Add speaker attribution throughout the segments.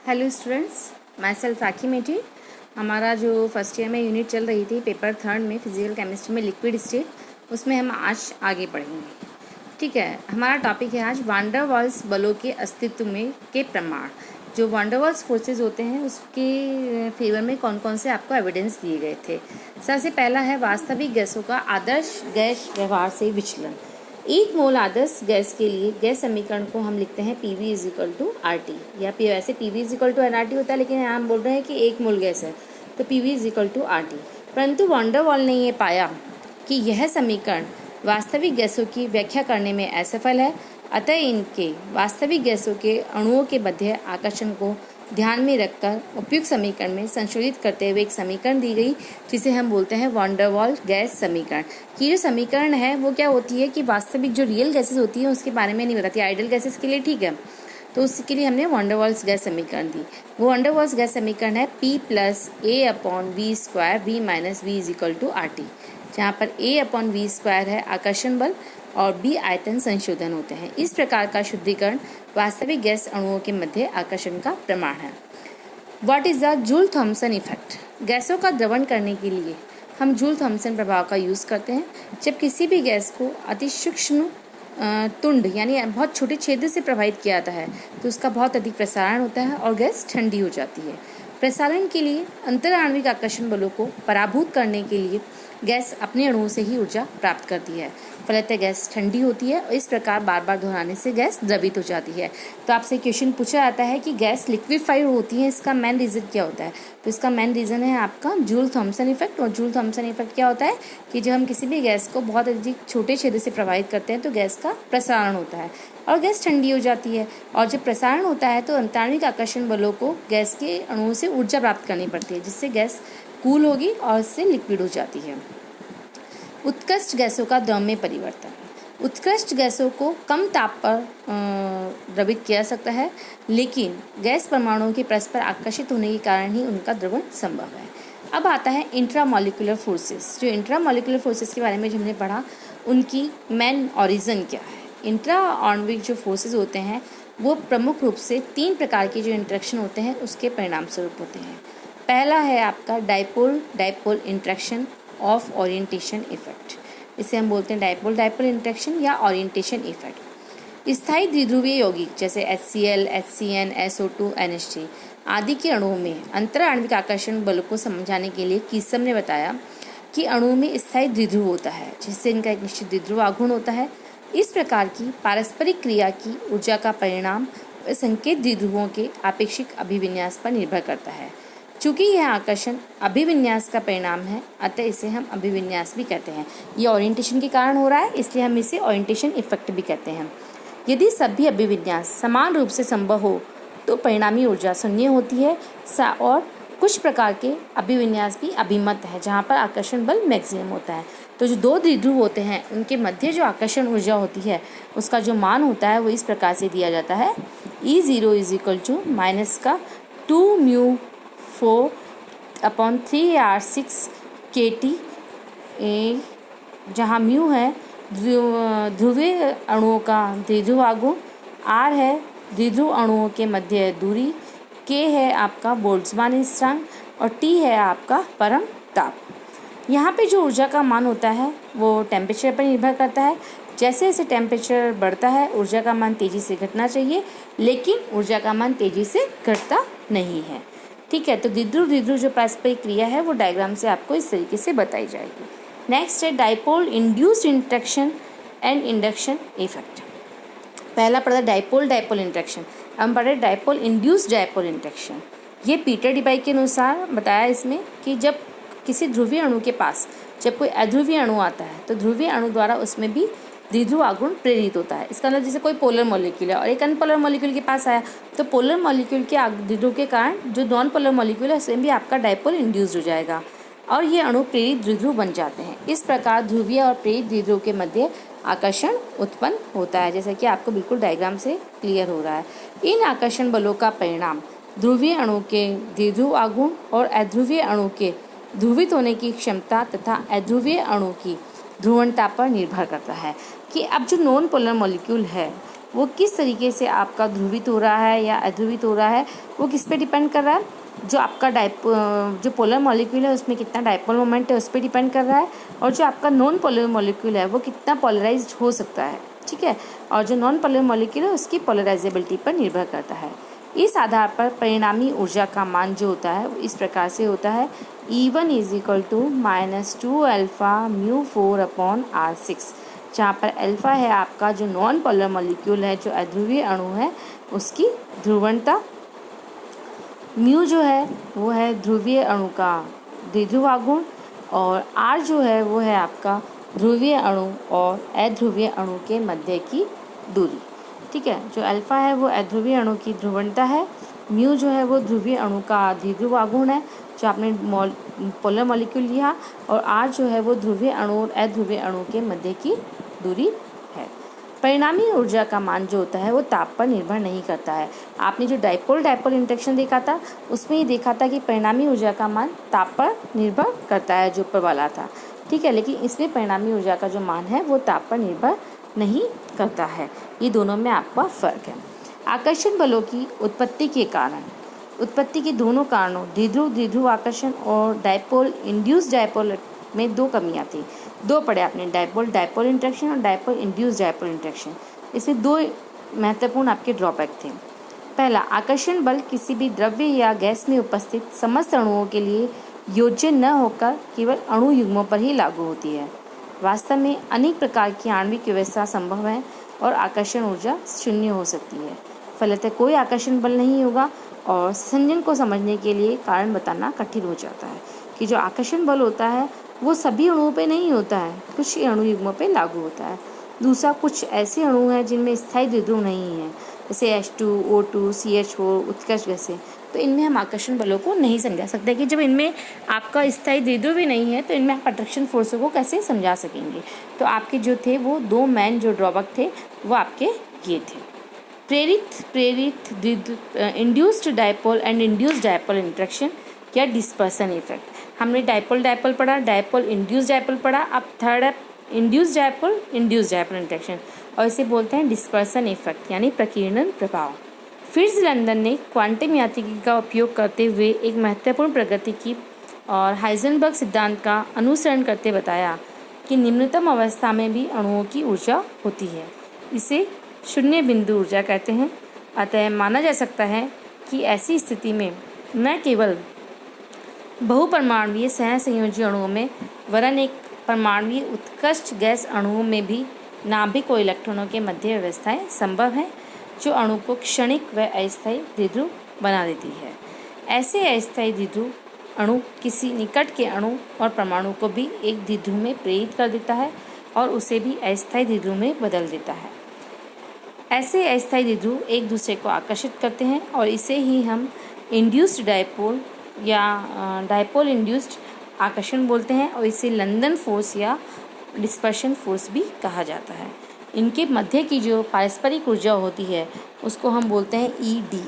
Speaker 1: Hello students, my self राखी मेटी। हमारा जो first year में यूनिट चल रही थी पेपर थर्ड में फिजिकल केमिस्ट्री में लिक्विड स्टेट, उसमें हम आज आगे पढ़ेंगे। ठीक है, हमारा टॉपिक है आज वांडर वाल्स बलों के अस्तित्व में के प्रमाण। जो वांडर वाल्स फोर्सेज होते हैं उसके फेवर में कौन कौन से आपको एविडेंस दिए गए थे। सबसे पहला है वास्तविक गैसों का आदर्श गैस व्यवहार से विचलन। एक मोल आदर्श गैस के लिए गैस समीकरण को हम लिखते हैं PV इजिकल टू RT, या वैसे PV इजिकल टू NRT होता है, लेकिन यहाँ हम बोल रहे हैं कि एक मोल गैस है तो PV इजिकल टू RT। परंतु वांडर वाल ने ये पाया कि यह समीकरण वास्तविक गैसों की व्याख्या करने में असफल है, अतः इनके वास्तविक गैसों के अणुओं के मध्य आकर्षण को ध्यान में रखकर उपयुक्त समीकरण में संशोधित करते हुए एक समीकरण दी गई, जिसे हम बोलते हैं वांडर वाल गैस समीकरण। की जो समीकरण है वो क्या होती है कि वास्तविक जो रियल गैसेस होती हैं उसके बारे में नहीं बताती। आइडियल गैसेस के लिए ठीक है, तो उसके लिए हमने वांडर वाल्स गैस समीकरण दी। वो वांडर वाल्स गैस समीकरण है P + A/V² V - V equal to RT, जहाँ पर A/V² है आकर्षण बल और B आयतन संशोधन होते हैं। इस प्रकार का शुद्धिकरण वास्तविक गैस अणुओं के मध्य आकर्षण का प्रमाण है। What is the Joule Thomson effect? गैसों का द्रवण करने के लिए हम जूल थॉमसन प्रभाव का यूज़ करते हैं। जब किसी भी गैस को अति सूक्ष्म तुंड यानी बहुत छोटे छेद से प्रभावित किया जाता है तो उसका बहुत अधिक प्रसारण होता है और गैस ठंडी हो जाती है। प्रसारण के लिए अंतराण्विक आकर्षण बलों को पराभूत करने के लिए गैस अपने अणुओं से ही ऊर्जा प्राप्त करती है, फलतः गैस ठंडी होती है और इस प्रकार बार बार दोहराने से गैस द्रवित हो जाती है। तो आपसे क्वेश्चन पूछा जाता है कि गैस लिक्विफाइड होती है, इसका मेन रीज़न क्या होता है? तो इसका मेन रीज़न है आपका जूल थॉमसन इफेक्ट। और जूल थॉमसन इफेक्ट क्या होता है कि जब हम किसी भी गैस को बहुत अधिक छोटे छेद से प्रभावित करते हैं तो गैस का प्रसारण होता है और गैस ठंडी हो जाती है। और जब प्रसारण होता है तो अंतराण्विक आकर्षण बलों को गैस के अणुओं से ऊर्जा प्राप्त करनी पड़ती है, जिससे गैस कूल होगी और इससे लिक्विड हो जाती है। उत्कृष्ट गैसों का द्रव में परिवर्तन। उत्कृष्ट गैसों को कम ताप पर द्रवित किया जा सकता है, लेकिन गैस परमाणुओं के परस्पर आकर्षित होने के कारण ही उनका द्रवण संभव है। अब आता है इंट्रामॉलिक्यूलर फोर्सेस। जो इंट्रामॉलिक्यूलर फोर्सेस के बारे में जो हमने पढ़ा, उनकी मेन ऑरिजिन क्या है? इंट्रा आणविक जो फोर्सेस होते हैं वो प्रमुख रूप से 3 प्रकार के जो इंटरेक्शन होते हैं उसके परिणाम स्वरूप होते हैं। पहला है आपका dipole dipole interaction of orientation effect. इसे हम बोलते हैं डाइपोल डाइपोल इंटरेक्शन या ओरिएंटेशन इफेक्ट। स्थायी द्विध्रुवीय यौगिक जैसे HCl, HCN, SO2, NH3 आदि के अणुओं में अंतराण्विक आकर्षण बल को समझाने के लिए कीसम ने बताया कि अणुओं में स्थायी द्विध्रुव होता है, जिससे इनका एक निश्चित द्विध्रुव आघूर्ण होता है। इस प्रकार की पारस्परिक क्रिया की ऊर्जा का परिणाम संकेत द्विध्रुवों के आपेक्षिक अभिविन्यास पर निर्भर करता है। चूँकि यह आकर्षण अभिविन्यास का परिणाम है, अतः इसे हम अभिविन्यास भी कहते हैं। ये ओरिएंटेशन के कारण हो रहा है, इसलिए हम इसे ओरिएंटेशन इफेक्ट भी कहते हैं। यदि सभी अभिविन्यास समान रूप से संभव हो तो परिणामी ऊर्जा शून्य होती है और कुछ प्रकार के अभिविन्यास भी अभिमत है, जहाँ पर आकर्षण बल मैक्सिमम होता है। तो जो 2 द्विध्रुव होते हैं उनके मध्य जो आकर्षण ऊर्जा होती है उसका जो मान होता है वो इस प्रकार से दिया जाता है। E0 equal to -2μ4/3r6 kT, जहाँ म्यू है ध्रुवीय अणुओं का द्विध्रुव आघूर्ण, R है द्विध्रुव अणुओं के मध्य दूरी, K है आपका बोल्ट्जमान स्थिरांक और T है आपका परम ताप। यहाँ पे जो ऊर्जा का मान होता है वो टेम्परेचर पर निर्भर करता है। जैसे जैसे टेम्परेचर बढ़ता है ऊर्जा का मान तेज़ी से घटना चाहिए, लेकिन ऊर्जा का मान तेज़ी से घटता नहीं है। ठीक है, तो द्विध्रुव जो पारस्परिक क्रिया है वो डायग्राम से आपको इस तरीके से बताई जाएगी। नेक्स्ट है dipole induced interaction and induction effect. पहला पढ़ा डाइपोल डाइपोल इंटरेक्शन, हम पढ़े डाइपोल इंड्यूस्ड डाइपोल इंटरेक्शन। ये पीटर डीबाई के अनुसार बताया इसमें कि जब किसी ध्रुवीय अणु के पास जब कोई अध्रुवीय अणु आता है तो ध्रुवीय अणु द्वारा उसमें भी द्विध्रुव आघूर्ण प्रेरित होता है। इसका मतलब जैसे कोई पोलर मॉलिक्यूल है और एक अनपोलर मॉलिक्यूल के पास आया तो पोलर मॉलिक्यूल के द्विध्रुव के कारण जो नॉन पोलर मॉलिक्यूल है उसमें भी आपका डाइपोल इंड्यूस्ड हो जाएगा और ये अणु प्रेरित द्विध्रुव बन जाते हैं। इस प्रकार ध्रुवीय और प्रेरित द्विध्रुव के मध्य आकर्षण उत्पन्न होता है, जैसा कि आपको बिल्कुल डायग्राम से क्लियर हो रहा है। इन आकर्षण बलों का परिणाम ध्रुवीय अणु के द्विध्रुव आघूर्ण और अध्रुवीय अणु के ध्रुवित होने की क्षमता तथा अध्रुवीय अणु की ध्रुवणता पर निर्भर करता है। कि अब जो नॉन पोलर मॉलिक्यूल है वो किस तरीके से आपका ध्रुवित हो रहा है या अध्रुवित हो रहा है, वो किस पे डिपेंड कर रहा है, जो आपका जो पोलर मॉलिक्यूल है उसमें कितना डाइपोल मोमेंट है उस पर डिपेंड कर रहा है, और जो आपका नॉन पोलर मॉलिक्यूल है वो कितना पोलराइज्ड हो सकता है, ठीक है, और जो नॉन पोलर मॉलिक्यूल है उसकी पोलराइजेबिलिटी पर निर्भर करता है। इस आधार पर परिणामी ऊर्जा का मान जो होता है वो इस प्रकार से होता है, E1 = -2 अल्फ़ा μ4/R6, जहाँ पर अल्फ़ा है आपका जो नॉन पोलर मॉलिक्यूल है, जो अध्रुवीय अणु है, उसकी ध्रुवणता, म्यू जो है वो है ध्रुवीय अणु का द्विध्रुव आघूर्ण, और आर जो है वो है आपका ध्रुवीय अणु और अध्रुवीय अणु के मध्य की दूरी, ठीक है। जो अल्फ़ा है वो अध्रुवीय अणु की ध्रुवणता है, म्यू जो है वो ध्रुवीय अणु का द्विध्रुव आघूर्ण है जो आपने पोलर मॉलिक्यूल लिया, और आर जो है वो ध्रुवीय अणु और अध्रुवीय अणु के मध्य की दूरी है। परिणामी ऊर्जा का मान जो होता है वो ताप पर निर्भर नहीं करता है। आपने जो डाइपोल डाइपोल इंटरेक्शन देखा था उसमें ये देखा था कि परिणामी ऊर्जा का मान ताप पर निर्भर करता है, जो ऊपर वाला था, ठीक है, लेकिन इसमें परिणामी ऊर्जा का जो मान है वो ताप पर निर्भर नहीं करता है। ये दोनों में आपका फ़र्क है। आकर्षण बलों की उत्पत्ति के कारण, उत्पत्ति के दोनों कारणों द्विध्रुव आकर्षण और डाइपोल इंड्यूस डाइपोल में दो कमियां थी। दो पढ़े आपने, डाइपोल डाइपोल इंटरेक्शन और डाइपोल इंड्यूस डाइपोल इंटरेक्शन। इसमें दो महत्वपूर्ण आपके ड्रॉबैक थे। पहला, आकर्षण बल किसी भी द्रव्य या गैस में उपस्थित समस्त अणुओं के लिए योज्य न होकर केवल अणु युग्मों पर ही लागू होती है। वास्तव में अनेक प्रकार की आणविक व्यवस्था संभव है और आकर्षण ऊर्जा शून्य हो सकती है। फलतः कोई आकर्षण बल नहीं होगा और संयोजन को समझने के लिए कारण बताना कठिन हो जाता है कि जो आकर्षण बल होता है वो सभी अणुओं पे नहीं होता है, कुछ अणु युग्मों पे लागू होता है। दूसरा, कुछ ऐसे अणु हैं जिनमें स्थायी द्विध्रुव नहीं है, जैसे H2, O2, CH4, उत्कर्ष गैसें, तो इनमें हम आकर्षण बलों को नहीं समझा सकते कि जब इनमें आपका स्थायी द्विध्रुव भी नहीं है तो इनमें आप अट्रैक्शन फोर्सों को कैसे समझा सकेंगे। तो आपके जो थे वो दो मेन जो ड्रॉबैक थे वो आपके ये थे। प्रेरित induced dipole and induced dipole interaction या डिस्पर्सन इफेक्ट। हमने डाइपोल डाइपोल पढ़ा, डाइपोल इंड्यूस्ड डाइपोल पढ़ा, अब थर्ड है इंड्यूस्ड डाइपोल इंटरेक्शन, और इसे बोलते हैं डिस्पर्सन इफेक्ट यानी प्रकीर्णन प्रभाव। फिट्ज लंदन ने क्वांटम यांत्रिकी का उपयोग करते हुए एक महत्वपूर्ण प्रगति की और हाइजेनबर्ग सिद्धांत का अनुसरण करते बताया कि निम्नतम अवस्था में भी अणुओं की ऊर्जा होती है। इसे शून्य बिंदु ऊर्जा कहते हैं। अतः माना जा सकता है कि ऐसी स्थिति में न केवल बहुपरमाणुवीय सहसंयोजी अणुओं में वरन एक परमाणुवीय उत्कृष्ट गैस अणुओं में भी नाभिक और इलेक्ट्रॉनों के मध्य व्यवस्थाएं संभव हैं जो अणु को क्षणिक व अस्थायी द्विध्रुव बना देती है। ऐसे अस्थायी द्विध्रुव अणु किसी निकट के अणु और परमाणु को भी एक द्विध्रुव में प्रेरित कर देता है और उसे भी अस्थायी द्विध्रुव में बदल देता है। ऐसे अस्थायी द्विध्रुव एक दूसरे को आकर्षित करते हैं और इसे ही हम इंड्यूस्ड डाइपोल या डाइपोल इंड्यूस्ड आकर्षण बोलते हैं, और इसे लंदन फोर्स या डिस्पर्शन फोर्स भी कहा जाता है। इनके मध्य की जो पारस्परिक ऊर्जा होती है उसको हम बोलते हैं ED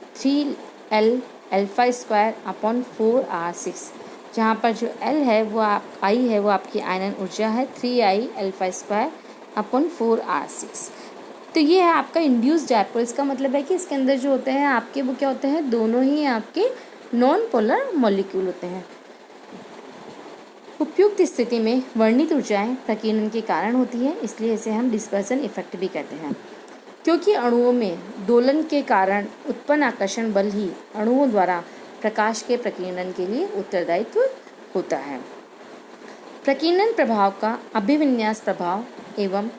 Speaker 1: -3L α²/4R6, जहाँ पर जो L है वो I है वो आपकी आयनन ऊर्जा है 3I α²/4R6। तो ये है आपका इंड्यूस्ड डाइपोल। इसका मतलब है कि इसके अंदर जो होते हैं आपके वो क्या होते हैं, दोनों ही आपके नॉन पोलर मॉलिक्यूल होते हैं। उपयुक्त स्थिति में वर्णित ऊर्जाएं प्रकीर्णन के कारण होती है, इसलिए इसे हम डिस्पर्सन इफेक्ट भी कहते हैं। क्योंकि अणुओं में दोलन के कारण उत्पन्न आकर्षण बल ही अणुओं द्वारा प्रकाश के प्रकीर्णन के लिए उत्तरदायित्व होता है। प्रकीर्णन प्रभाव का अभिविन्यास प्रभाव एवं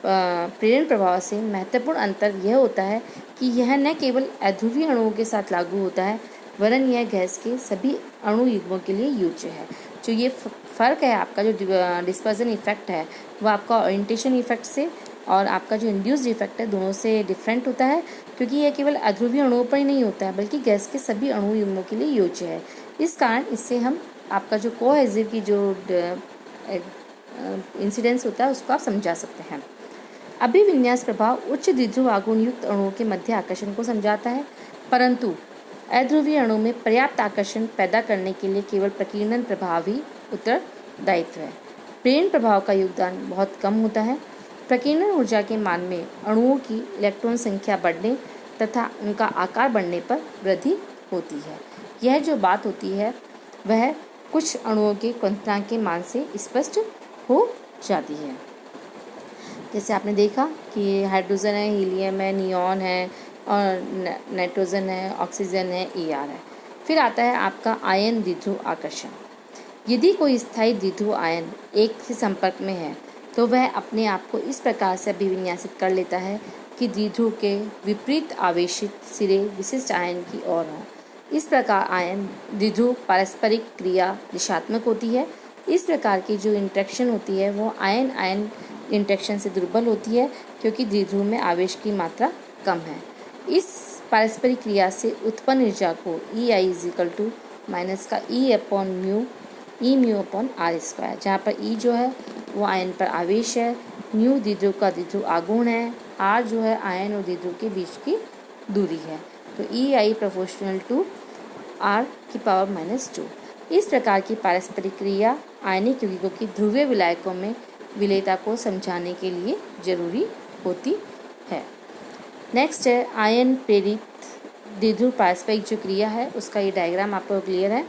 Speaker 1: प्रेरण प्रभाव से महत्वपूर्ण अंतर यह होता है कि यह न केवल अध्रुवीय अणुओं के साथ लागू होता है वरन यह गैस के सभी अणु युग्मों के लिए योज्य है। जो ये फ़र्क है आपका जो डिस्पर्सन इफेक्ट है वो आपका ओरिएंटेशन इफेक्ट से और आपका जो इंड्यूस्ड इफेक्ट है दोनों से डिफरेंट होता है, क्योंकि यह केवल अध्रुवीय अणुओं पर ही नहीं होता है बल्कि गैस के सभी अणु युग्मों के लिए योज्य है। इस कारण इससे हम आपका जो कोहेसिव की जो इंसिडेंस होता है उसको आप समझा सकते हैं। अभिविन्यास प्रभाव उच्च द्विध्रुव आघूर्ण युक्त अणुओं के मध्य आकर्षण को समझाता है, परंतु अध्रुवीय अणु में पर्याप्त आकर्षण पैदा करने के लिए केवल प्रकीर्णन प्रभाव ही उत्तरदायित्व है। प्रेरण प्रभाव का योगदान बहुत कम होता है। प्रकीर्णन ऊर्जा के मान में अणुओं की इलेक्ट्रॉन संख्या बढ़ने तथा उनका आकार बढ़ने पर वृद्धि होती है। यह जो बात होती है वह कुछ अणुओं के क्वांटम के मान से स्पष्ट हो जाती है। जैसे आपने देखा कि हाइड्रोजन है, हीलियम है, नियॉन है और नाइट्रोजन है, ऑक्सीजन है, ER है। फिर आता है आपका आयन द्विध्रुव आकर्षण। यदि कोई स्थायी द्विध्रुव आयन एक के संपर्क में है तो वह अपने आप को इस प्रकार से अभिविन्यासित कर लेता है कि द्विध्रुव के विपरीत आवेशित सिरे विशिष्ट आयन की ओर हों। इस प्रकार आयन द्विध्रुव पारस्परिक क्रिया दिशात्मक होती है। इस प्रकार की जो इंटरेक्शन होती है वो आयन आयन इंटरेक्शन से दुर्बल होती है क्योंकि द्विध्रुव में आवेश की मात्रा कम है। इस पारस्परिक क्रिया से उत्पन्न ऊर्जा को EI = माइनस का E mu upon R square, जहाँ पर E जो है वो आयन पर आवेश है, म्यू द्विध्रुव का द्विध्रुव आघूर्ण है, R जो है आयन और द्विध्रुव के बीच की दूरी है। तो EI प्रोपोर्शनल टू R⁻²। इस प्रकार की पारस्परिक क्रिया आयनिक यौगिकों की ध्रुवीय विलायकों में विलेयता को समझाने के लिए जरूरी होती है। नेक्स्ट है आयन प्रेरित द्विध्रुव पारस्परिक जो क्रिया है उसका ये डायग्राम आपको क्लियर है।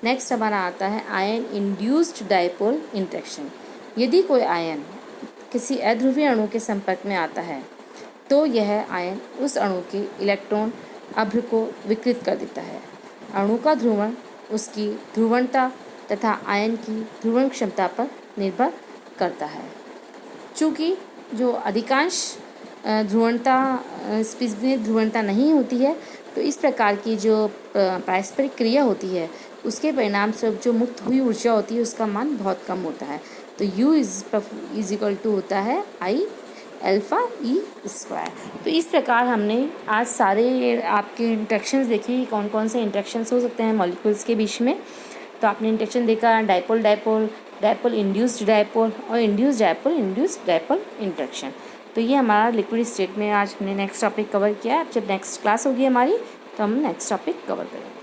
Speaker 1: नेक्स्ट हमारा आता है आयन इंड्यूस्ड डायपोल इंटरेक्शन। यदि कोई आयन किसी अध्रुवीय अणु के संपर्क में आता है तो यह आयन उस अणु के इलेक्ट्रॉन अभ्र को विकृत कर देता है। अणु का ध्रुवण उसकी ध्रुवणता तथा आयन की ध्रुवण क्षमता पर निर्भर करता है। चूँकि जो अधिकांश ध्रुवणता स्पीसीज में ध्रुवणता नहीं होती है तो इस प्रकार की जो पारस्परिक क्रिया होती है उसके परिणाम स्वरूप जो मुक्त हुई ऊर्जा होती है उसका मान बहुत कम होता है। तो U= होता है I∝E²। तो इस प्रकार हमने आज सारे आपके इंटरेक्शंस देखे कि कौन कौन से इंटरेक्शंस हो सकते हैं मॉलिक्यूल्स के बीच में। तो आपने इंटरेक्शन देखा dipole dipole, dipole induced dipole और इंड्यूस्ड डायपोल इंटरेक्शन। तो ये हमारा लिक्विड स्टेट में आज हमने नेक्स्ट टॉपिक कवर किया है। अब जब नेक्स्ट क्लास होगी हमारी तो हम नेक्स्ट टॉपिक कवर करेंगे।